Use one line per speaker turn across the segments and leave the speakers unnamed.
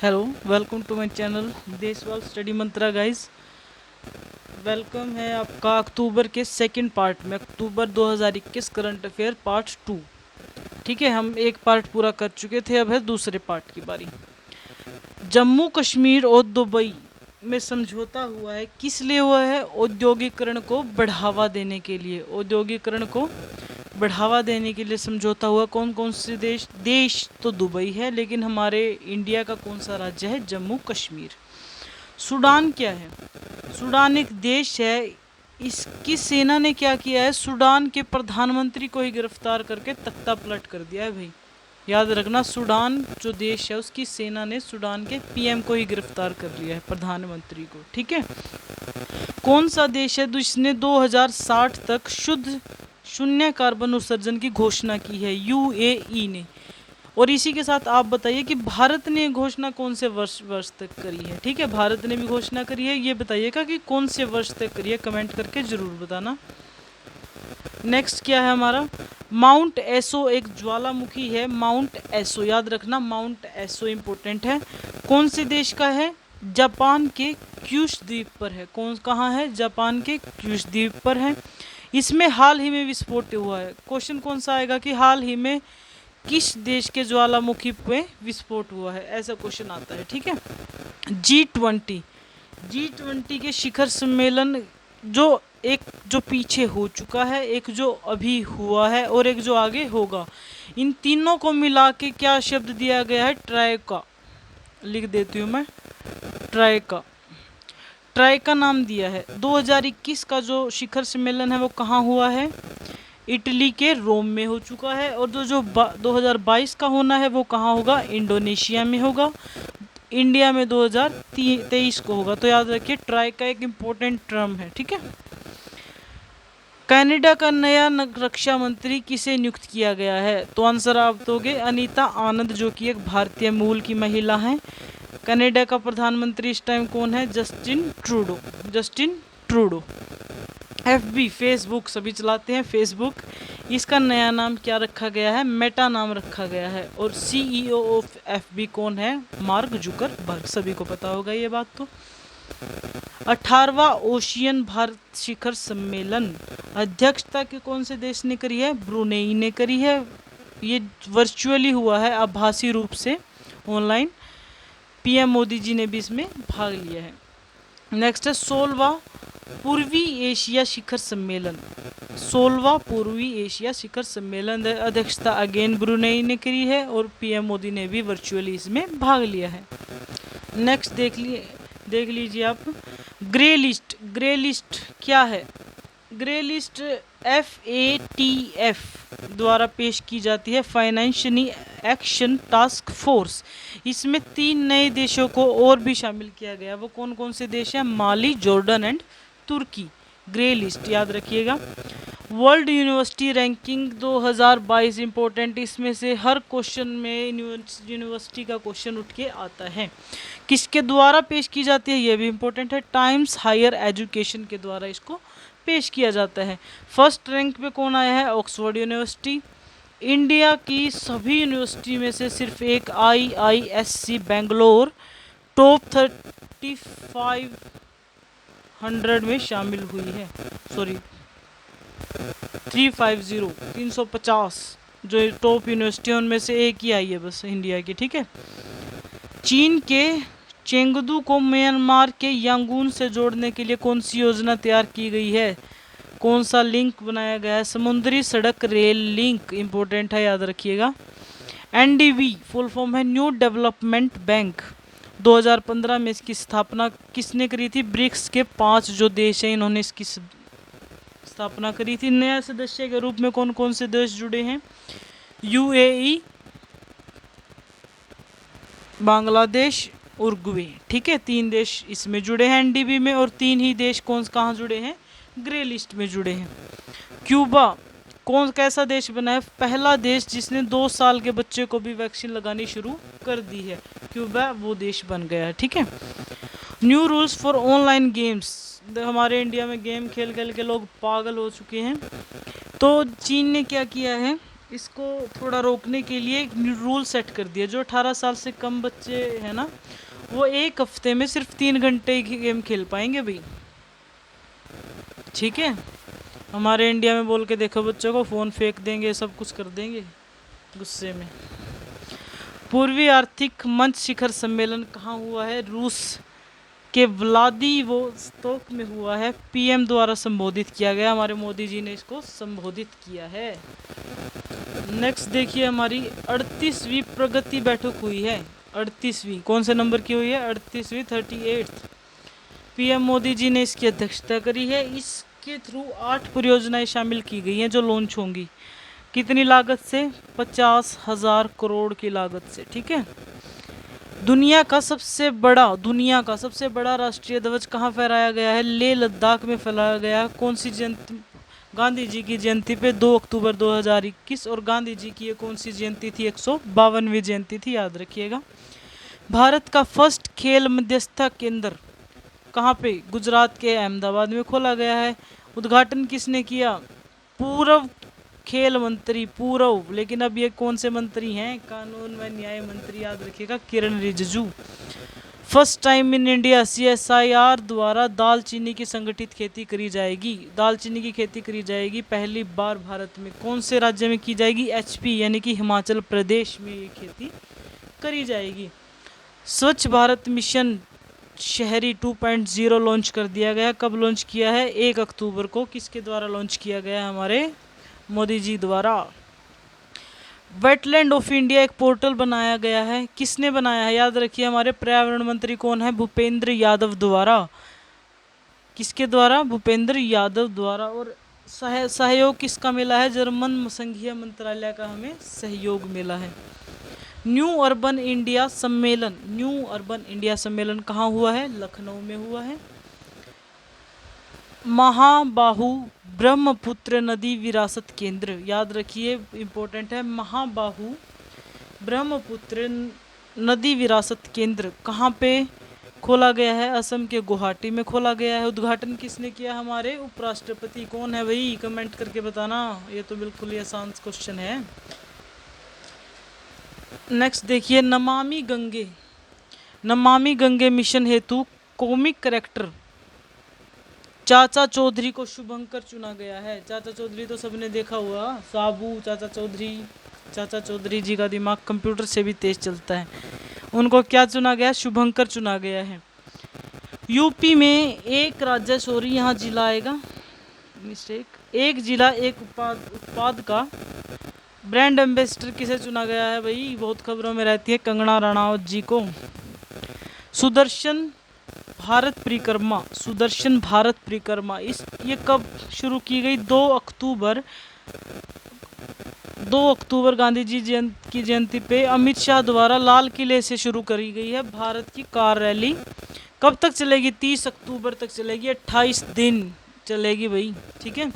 Hello, welcome to my channel Deshwal study Mantra guys. वेलकम है आपका अक्टूबर के सेकंड पार्ट में, अक्टूबर 2021 करंट अफेयर पार्ट 2। ठीक है, हम एक पार्ट पूरा कर चुके थे, अब है दूसरे पार्ट की बारी। जम्मू कश्मीर और दुबई में समझौता हुआ है, किस लिए हुआ है? औद्योगिकरण को बढ़ावा देने के लिए। औद्योगिकरण को बढ़ावा देने के लिए समझौता हुआ। कौन कौन से देश तो दुबई है, लेकिन हमारे इंडिया का कौन सा राज्य है? जम्मू कश्मीर। सूडान क्या है? सूडान एक देश है। इसकी सेना ने क्या किया है? सूडान के प्रधानमंत्री को ही गिरफ्तार करके तख्ता पलट कर दिया है भाई। याद रखना, सूडान जो देश है उसकी सेना ने सूडान के पीएम को ही गिरफ्तार कर लिया है, प्रधानमंत्री को। ठीक है। कौन सा देश है जिसने 2060 तक शुद्ध शून्य कार्बन उत्सर्जन की घोषणा की है? यूएई ने। और इसी के साथ आप बताइए कि भारत ने घोषणा कौन से वर्ष तक करी है? ठीक है, भारत ने भी घोषणा करी है, ये बताइएगा कि कौन से वर्ष तक करी है, कमेंट करके जरूर बताना। नेक्स्ट क्या है हमारा? माउंट एसो एक ज्वालामुखी है। माउंट एसो याद रखना, माउंट एसो इंपॉर्टेंट है। कौन से देश का है? जापान के क्यूश द्वीप पर है। कहाँ है? जापान के क्यूश द्वीप पर है। इसमें हाल ही में विस्फोट हुआ है। क्वेश्चन कौन सा आएगा कि हाल ही में किस देश के ज्वालामुखी पे विस्फोट हुआ है, ऐसा क्वेश्चन आता है। ठीक है। G20 के शिखर सम्मेलन, जो पीछे हो चुका है, एक जो अभी हुआ है और एक जो आगे होगा, इन तीनों को मिला के क्या शब्द दिया गया है? ट्राइका। लिख देती हूँ मैं, ट्राइका नाम दिया है। 2021 का जो शिखर सम्मेलन है वो कहाँ हुआ है? इटली के रोम में हो चुका है। और जो 2022 का होना है वो कहाँ होगा? इंडोनेशिया में होगा। इंडिया में 2023 को होगा। तो याद रखिए, ट्राई का एक इम्पोर्टेंट टर्म है। ठीक है। कनाडा का नया रक्षा मंत्री किसे नियुक्त किया गया है? तो आंसर आप दोगे अनीता आनंद, जो कि एक भारतीय मूल की महिला है। कनाडा का प्रधानमंत्री इस टाइम कौन है? Justin Trudeau. FB फेसबुक, सभी चलाते हैं फेसबुक। इसका नया नाम क्या रखा गया है? मेटा नाम रखा गया है। और CEO ऑफ FB कौन है? मार्क जुकरबर्ग, सभी को पता होगा ये बात। तो 18वां ओशियन भारत शिखर सम्मेलन अध्यक्षता के कौन से देश ने करी है? ब्रुनेई ने करी है। ये वर्चुअली हुआ है, आभासी रूप से, ऑनलाइन। PM मोदी जी ने भी इसमें भाग लिया है। नेक्स्ट है 16वां पूर्वी एशिया शिखर सम्मेलन। 16वां पूर्वी एशिया शिखर सम्मेलन अध्यक्षता अगेन ब्रुनेई ने करी है और PM मोदी ने भी वर्चुअली इसमें भाग लिया है। नेक्स्ट देख लीजिए आप, ग्रे लिस्ट क्या है? ग्रे लिस्ट FATF द्वारा पेश की जाती है, फाइनेंशियल एक्शन टास्क फोर्स। इसमें 3 नए देशों को और भी शामिल किया गया। वो कौन कौन से देश हैं? Mali, Jordan and Turkey. Grey list याद रखिएगा। World university ranking 2022 important. इसमें से हर क्वेश्चन में यूनिवर्सिटी का क्वेश्चन उठ के आता है। किसके द्वारा पेश की जाती है? ये भी इंपॉर्टेंट है। टाइम्स हायर एजुकेशन के द्वारा इसको पेश किया जाता है। फर्स्ट रैंक पे कौन आया है? Oxford university. इंडिया की सभी यूनिवर्सिटी में से सिर्फ एक IISc बेंगलोर टॉप 3500 में शामिल हुई है। सॉरी, 350 जो टॉप यूनिवर्सिटी उनमें से एक ही आई है बस, इंडिया की। ठीक है। चीन के चेंगदू को म्यांमार के यांगून से जोड़ने के लिए कौन सी योजना तैयार की गई है? कौन सा लिंक बनाया गया है? समुद्री सड़क रेल लिंक, इंपॉर्टेंट है, याद रखिएगा। NDB फुल फॉर्म है न्यू डेवलपमेंट बैंक। 2015 में इसकी स्थापना किसने करी थी? ब्रिक्स के 5 जो देश हैं, इन्होंने इसकी स्थापना करी थी। नया सदस्य के रूप में कौन कौन से देश जुड़े हैं? UAE, Bangladesh, Uruguay. ठीक है, 3 देश इसमें जुड़े हैं NDB में। और 3 ही देश कहाँ जुड़े हैं? ग्रे लिस्ट में जुड़े हैं। क्यूबा कैसा देश बना है? पहला देश जिसने 2 साल के बच्चे को भी वैक्सीन लगानी शुरू कर दी है। क्यूबा वो देश बन गया है। ठीक है। New rules for online games. हमारे इंडिया में गेम खेल खेल के लोग पागल हो चुके हैं। तो चीन ने क्या किया है? इसको थोड़ा रोकने के लिए एक रूल सेट कर दिया, जो 18 साल से कम बच्चे हैं ना, वो एक हफ्ते में सिर्फ 3 घंटे ही गेम खेल पाएंगे भाई। ठीक है, हमारे इंडिया में बोल के देखो बच्चों को, फ़ोन फेंक देंगे, सब कुछ कर देंगे गुस्से में। पूर्वी आर्थिक मंच शिखर सम्मेलन कहाँ हुआ है? रूस के व्लादिवोस्तोक में हुआ है। पीएम द्वारा संबोधित किया गया, हमारे मोदी जी ने इसको संबोधित किया है। नेक्स्ट देखिए, हमारी 38वीं प्रगति बैठक हुई है। 38वीं कौन से नंबर की हुई है? 38वीं 38th। पीएम मोदी जी ने इसकी अध्यक्षता करी है। इसके थ्रू 8 परियोजनाएं शामिल की गई हैं जो लॉन्च होंगी। कितनी लागत से? 50,000 करोड़ की लागत से। ठीक है। दुनिया का सबसे बड़ा राष्ट्रीय ध्वज कहाँ फहराया गया है? लेह लद्दाख में फहराया गया। कौन सी जयंती? गांधी जी की जयंती पे 2 अक्टूबर 2021। और गांधी जी की ये कौन सी जयंती थी? 152वीं जयंती थी, याद रखिएगा। भारत का फर्स्ट खेल मध्यस्थता केंद्र कहाँ पे? गुजरात के अहमदाबाद में खोला गया है। उद्घाटन किसने किया? पूर्व खेल मंत्री, पूर्व, लेकिन अब ये कौन से मंत्री हैं? कानून व न्याय मंत्री, याद रखिएगा, Kiren Rijiju. First time in India CSIR द्वारा दालचीनी की संगठित खेती करी जाएगी। दालचीनी की खेती करी जाएगी पहली बार भारत में। कौन से राज्य में की जाएगी? HP यानी कि हिमाचल प्रदेश में ये खेती करी जाएगी। स्वच्छ भारत मिशन शहरी 2.0 लॉन्च कर दिया गया। कब लॉन्च किया है? 1 अक्टूबर को। किसके द्वारा लॉन्च किया गया? हमारे मोदी जी द्वारा। वेटलैंड ऑफ इंडिया एक पोर्टल बनाया गया है। किसने बनाया है? याद रखिए, हमारे पर्यावरण मंत्री कौन है? भूपेंद्र यादव द्वारा। किसके द्वारा? भूपेंद्र यादव द्वारा। और सहयोग किसका मिला है? जर्मन संघीय मंत्रालय का हमें सहयोग मिला है। न्यू अर्बन इंडिया सम्मेलन कहाँ हुआ है? लखनऊ में हुआ है। महाबाहु ब्रह्मपुत्र नदी विरासत केंद्र, याद रखिए, इंपॉर्टेंट है। महाबाहु ब्रह्मपुत्र नदी विरासत केंद्र कहाँ पे खोला गया है? असम के गुवाहाटी में खोला गया है। उद्घाटन किसने किया? हमारे उपराष्ट्रपति। कौन है भाई? कमेंट करके बताना, ये तो बिल्कुल ही आसान क्वेश्चन है। नेक्स्ट देखिए, नमामि गंगे मिशन हेतु कॉमिक करेक्टर चाचा चौधरी को शुभंकर चुना गया है। चाचा चौधरी तो सबने देखा हुआ, साबू चाचा चौधरी जी का दिमाग कंप्यूटर से भी तेज चलता है। उनको क्या चुना गया? शुभंकर चुना गया है। यूपी में एक राज्य, सॉरी यहाँ जिला आएगा, मिस्टेक, एक जिला एक उत्पाद का ब्रांड एम्बेसडर किसे चुना गया है भाई? बहुत खबरों में रहती है, कंगना रनावत जी को। सुदर्शन भारत परिक्रमा ये कब शुरू की गई? 2 अक्टूबर गांधी जी की जयंती पे अमित शाह द्वारा लाल किले से शुरू करी गई है भारत की कार रैली। कब तक चलेगी? 30 अक्टूबर तक चलेगी, 28 दिन चलेगी भाई। ठीक है।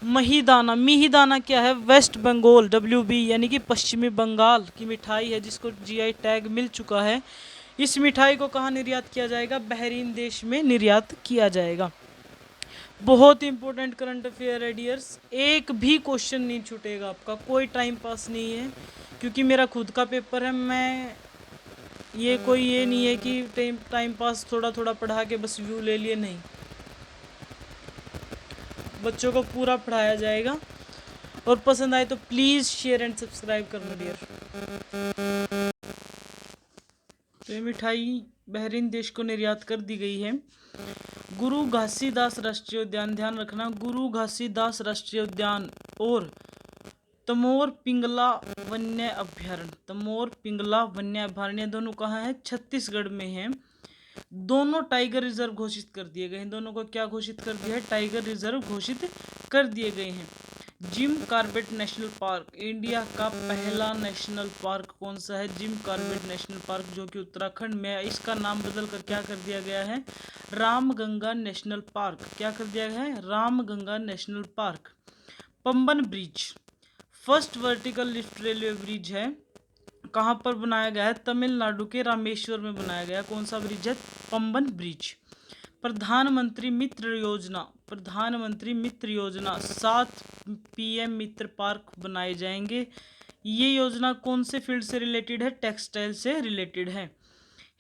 मिहिदाना क्या है? वेस्ट बंगाल, WB यानी कि पश्चिमी बंगाल की मिठाई है, जिसको GI टैग मिल चुका है। इस मिठाई को कहाँ निर्यात किया जाएगा? बहरीन देश में निर्यात किया जाएगा। बहुत इंपॉर्टेंट करंट अफेयर है डियर्स, एक भी क्वेश्चन नहीं छूटेगा आपका, कोई टाइम पास नहीं है, क्योंकि मेरा खुद का पेपर है। मैं ये नहीं है कि टाइम पास थोड़ा थोड़ा पढ़ा के बस व्यू ले लिए, नहीं, बच्चों को पूरा पढ़ाया जाएगा। और पसंद आए तो प्लीज़ शेयर एंड सब्सक्राइब करना डियर। तो ये मिठाई बहरीन देश को निर्यात कर दी गई है। गुरु घासीदास राष्ट्रीय उद्यान, ध्यान रखना, गुरु घासीदास राष्ट्रीय उद्यान और तमोर पिंगला वन्य अभ्यारण्य दोनों कहाँ है? छत्तीसगढ़ में है। दोनों टाइगर रिजर्व घोषित कर दिए गए हैं। दोनों को क्या घोषित कर दिया है? टाइगर रिजर्व घोषित कर दिए गए हैं। Jim Corbett national park, India का पहला नेशनल पार्क कौन सा है? जिम कॉर्बेट नेशनल पार्क, जो कि उत्तराखंड में है। इसका नाम बदल कर क्या कर दिया गया है? Ramganga national park. क्या कर दिया गया है? Ramganga national park. Pamban bridge first vertical lift railway bridge है, कहाँ पर बनाया गया है? तमिलनाडु के रामेश्वर में बनाया गया। कौन सा ब्रिज है? पंबन ब्रिज। प्रधानमंत्री मित्र योजना 7 पीएम मित्र पार्क बनाए जाएंगे। ये योजना कौन से फील्ड से रिलेटेड है? टेक्सटाइल से रिलेटेड है।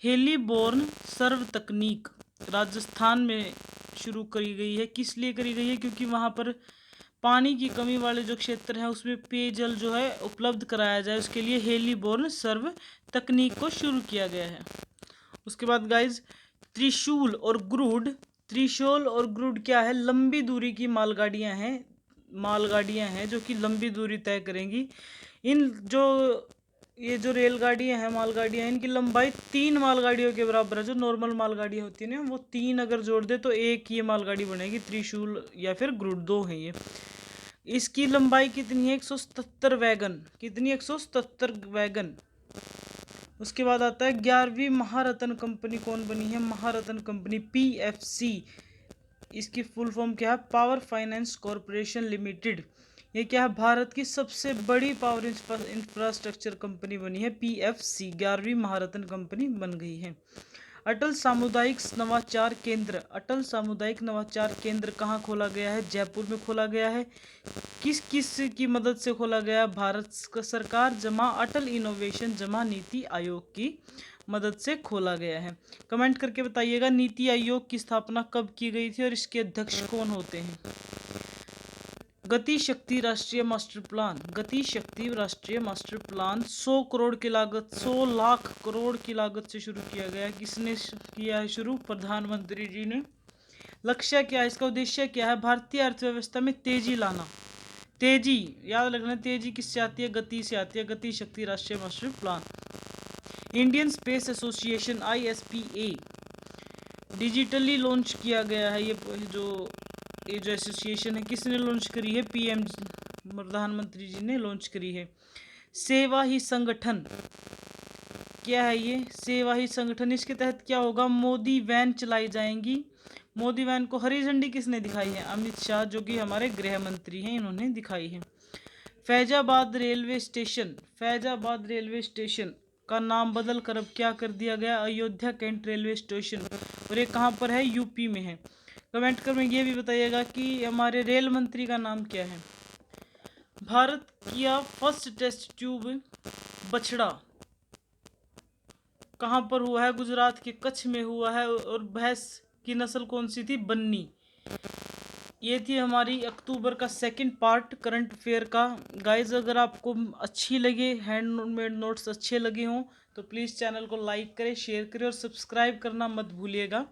हेलीबोर्न सर्व तकनीक राजस्थान में शुरू करी गई है। किस लिए करी गई है? क्योंकि वहाँ पर पानी की कमी वाले जो क्षेत्र हैं उसमें पेयजल जो है उपलब्ध कराया जाए, उसके लिए हेलीबोर्न सर्व तकनीक को शुरू किया गया है। उसके बाद गाइज त्रिशूल और गरुड़ क्या है? लंबी दूरी की मालगाड़ियां हैं जो कि लंबी दूरी तय करेंगी। ये जो रेलगाड़ियां हैं, मालगाड़ियां हैं, इनकी लंबाई 3 मालगाड़ियों के बराबर है। जो नॉर्मल मालगाड़ियां होती है ना, वो 3 अगर जोड़ दे तो एक ये मालगाड़ी बनेगी। त्रिशूल या फिर गरुड़ 2 है ये। इसकी लंबाई कितनी है? 177 वैगन। कितनी? 177 वैगन। उसके बाद आता है 11वीं महारत्न कंपनी कौन बनी है? महारत्न कंपनी PFC। इसकी फुल फॉर्म क्या है? Power finance corporation limited. ये क्या है? भारत की सबसे बड़ी पावर इंफ्रास्ट्रक्चर कंपनी बनी है PFC। 11वीं महारत्न कंपनी बन गई है। अटल सामुदायिक नवाचार केंद्र कहाँ खोला गया है? जयपुर में खोला गया है। किस किस की मदद से खोला गया? भारत सरकार जमा अटल इनोवेशन जमा नीति आयोग की मदद से खोला गया है। कमेंट करके बताइएगा नीति आयोग की स्थापना कब की गई थी और इसके अध्यक्ष कौन होते हैं? गति शक्ति राष्ट्रीय मास्टर प्लान 100 लाख करोड़ की लागत से शुरू किया गया। किसने किया है शुरू? प्रधानमंत्री जी ने। लक्ष्य क्या है? इसका उद्देश्य क्या है? भारतीय अर्थव्यवस्था में तेजी लाना। तेजी याद रखना, तेजी किससे आती है? गति से आती है। गति शक्ति राष्ट्रीय master plan. Indian space association ISPA digitally launch किया गया है। ये जो एसोसिएशन है किसने लॉन्च करी है? PM प्रधानमंत्री जी ने लॉन्च करी है। सेवा ही संगठन क्या है? ये सेवा ही संगठन, इसके तहत क्या होगा? मोदी वैन चलाई जाएंगी। मोदी वैन को हरी झंडी किसने दिखाई है? अमित शाह, जो कि हमारे गृह मंत्री हैं, इन्होंने दिखाई है। फैजाबाद रेलवे स्टेशन का नाम बदल कर अब क्या कर दिया गया? Ayodhya cantt railway station. और ये कहाँ पर है? यूपी में है। कमेंट कर में ये भी बताइएगा कि हमारे रेल मंत्री का नाम क्या है? भारत किया फर्स्ट टेस्ट ट्यूब बछड़ा कहाँ पर हुआ है? गुजरात के कच्छ में हुआ है। और भैंस की नस्ल कौन सी थी? बन्नी। ये थी हमारी अक्टूबर का सेकंड पार्ट करंट अफेयर का। गाइज अगर आपको अच्छी लगे, हैंडमेड नोट्स अच्छे लगे हों तो प्लीज़ चैनल को लाइक करें, शेयर करें और सब्सक्राइब करना मत भूलिएगा।